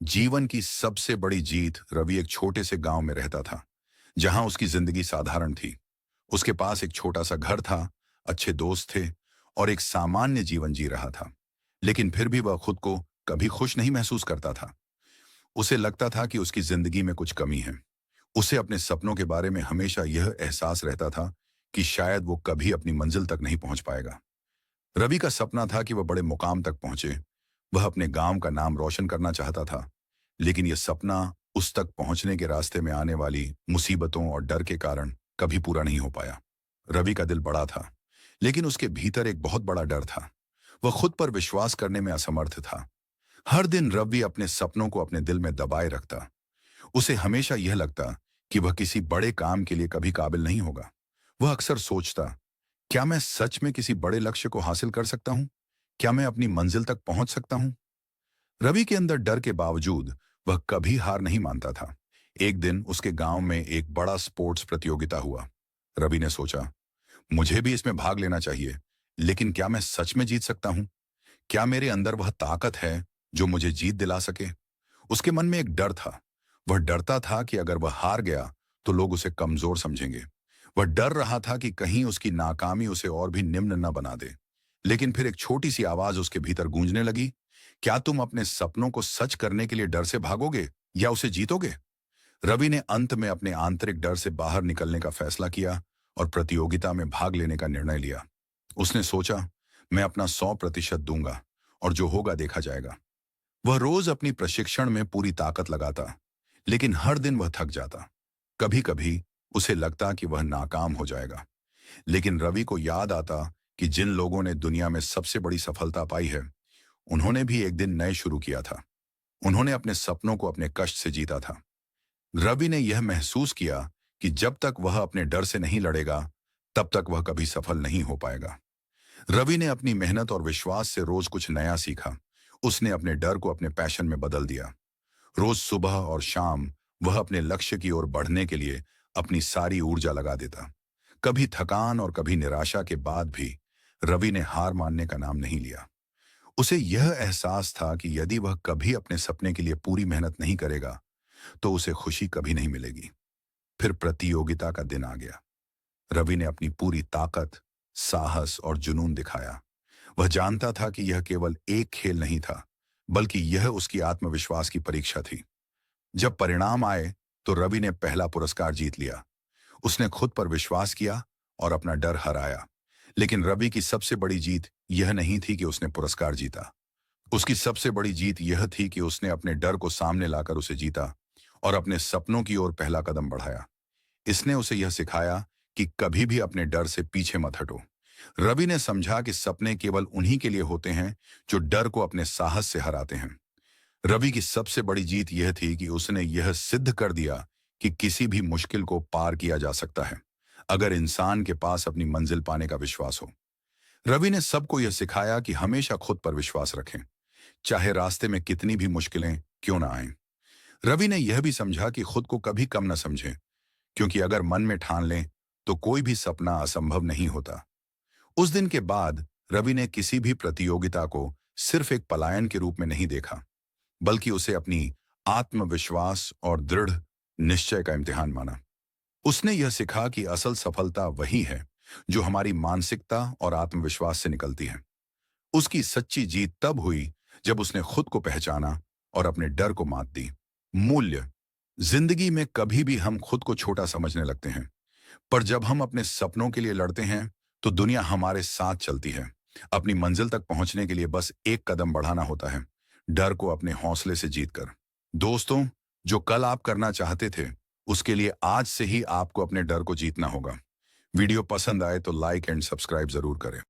जीवन की सबसे बड़ी जीत। रवि एक छोटे से गांव में रहता था, जहां उसकी जिंदगी साधारण थी। उसके पास एक छोटा सा घर था, अच्छे दोस्त थे और एक सामान्य जीवन जी रहा था। लेकिन फिर भी वह खुद को कभी खुश नहीं महसूस करता था। उसे लगता था कि उसकी जिंदगी में कुछ कमी है। उसे अपने सपनों के बारे में हमेशा यह एहसास रहता था कि शायद वो कभी अपनी मंजिल तक नहीं पहुंच पाएगा। रवि का सपना था कि वह बड़े मुकाम तक पहुंचे। वह अपने गांव का नाम रोशन करना चाहता था। लेकिन यह सपना उस तक पहुंचने के रास्ते में आने वाली मुसीबतों और डर के कारण कभी पूरा नहीं हो पाया। रवि का दिल बड़ा था, लेकिन उसके भीतर एक बहुत बड़ा डर था। वह खुद पर विश्वास करने में असमर्थ था। हर दिन रवि अपने सपनों को अपने दिल में दबाए रखता। उसे हमेशा यह लगता कि वह किसी बड़े काम के लिए कभी काबिल नहीं होगा। वह अक्सर सोचता, क्या मैं सच में किसी बड़े लक्ष्य को हासिल कर सकता हूं? क्या मैं अपनी मंजिल तक पहुंच सकता हूं? रवि के अंदर डर के बावजूद वह कभी हार नहीं मानता था। एक दिन उसके गांव में एक बड़ा स्पोर्ट्स प्रतियोगिता हुआ। रवि ने सोचा, मुझे भी इसमें भाग लेना चाहिए, लेकिन क्या मैं सच में जीत सकता हूं? क्या मेरे अंदर वह ताकत है जो मुझे जीत दिला सके? उसके मन में एक डर था। वह डरता था कि अगर वह हार गया तो लोग उसे कमजोर समझेंगे। वह डर रहा था कि कहीं उसकी नाकामी उसे और भी निम्न न बना दे। लेकिन फिर एक छोटी सी आवाज उसके भीतर गूंजने लगी, क्या तुम अपने सपनों को सच करने के लिए डर से भागोगे या उसे जीतोगे? रवि ने अंत में अपने आंतरिक डर से बाहर निकलने का फैसला किया और प्रतियोगिता में भाग लेने का निर्णय लिया। उसने सोचा, मैं अपना 100% दूंगा और जो होगा देखा जाएगा। वह रोज अपनी प्रशिक्षण में पूरी ताकत लगाता, लेकिन हर दिन वह थक जाता। कभी कभी उसे लगता कि वह नाकाम हो जाएगा। लेकिन रवि को याद आता कि जिन लोगों ने दुनिया में सबसे बड़ी सफलता पाई है, उन्होंने भी एक दिन नए शुरू किया था। उन्होंने अपने सपनों को अपने कष्ट से जीता था। रवि ने यह महसूस किया कि जब तक वह अपने डर से नहीं लड़ेगा, तब तक वह कभी सफल नहीं हो पाएगा। रवि ने अपनी मेहनत और विश्वास से रोज कुछ नया सीखा। उसने अपने डर को अपने पैशन में बदल दिया। रोज सुबह और शाम वह अपने लक्ष्य की ओर बढ़ने के लिए अपनी सारी ऊर्जा लगा देता। कभी थकान और कभी निराशा के बाद भी रवि ने हार मानने का नाम नहीं लिया। उसे यह एहसास था कि यदि वह कभी अपने सपने के लिए पूरी मेहनत नहीं करेगा, तो उसे खुशी कभी नहीं मिलेगी। फिर प्रतियोगिता का दिन आ गया। रवि ने अपनी पूरी ताकत, साहस और जुनून दिखाया। वह जानता था कि यह केवल एक खेल नहीं था, बल्कि यह उसकी आत्मविश्वास की परीक्षा थी। जब परिणाम आए, तो रवि ने पहला पुरस्कार जीत लिया। उसने खुद पर विश्वास किया और अपना डर हराया। लेकिन रवि की सबसे बड़ी जीत यह नहीं थी कि उसने पुरस्कार जीता। उसकी सबसे बड़ी जीत यह थी कि उसने अपने डर को सामने लाकर उसे जीता और अपने सपनों की ओर पहला कदम बढ़ाया। इसने उसे यह सिखाया कि कभी भी अपने डर से पीछे मत हटो। रवि ने समझा कि सपने केवल उन्हीं के लिए होते हैं जो डर को अपने साहस से हराते हैं। रवि की सबसे बड़ी जीत यह थी कि उसने यह सिद्ध कर दिया कि किसी भी मुश्किल को पार किया जा सकता है, अगर इंसान के पास अपनी मंजिल पाने का विश्वास हो। रवि ने सबको यह सिखाया कि हमेशा खुद पर विश्वास रखें, चाहे रास्ते में कितनी भी मुश्किलें क्यों ना आएं। रवि ने यह भी समझा कि खुद को कभी कम न समझें, क्योंकि अगर मन में ठान लें तो कोई भी सपना असंभव नहीं होता। उस दिन के बाद रवि ने किसी भी प्रतियोगिता को सिर्फ एक पलायन के रूप में नहीं देखा, बल्कि उसे अपनी आत्मविश्वास और दृढ़ निश्चय का इम्तिहान माना। उसने यह सीखा कि असल सफलता वही है जो हमारी मानसिकता और आत्मविश्वास से निकलती है। उसकी सच्ची जीत तब हुई जब उसने खुद को पहचाना और अपने डर को मात दी। मूल्य। जिंदगी में कभी भी हम खुद को छोटा समझने लगते हैं, पर जब हम अपने सपनों के लिए लड़ते हैं, तो दुनिया हमारे साथ चलती है। अपनी मंजिल तक पहुंचने के लिए बस एक कदम बढ़ाना होता है, डर को अपने हौसले से जीतकर। दोस्तों, जो कल आप करना चाहते थे, उसके लिए आज से ही आपको अपने डर को जीतना होगा। वीडियो पसंद आए तो लाइक एंड सब्सक्राइब जरूर करें।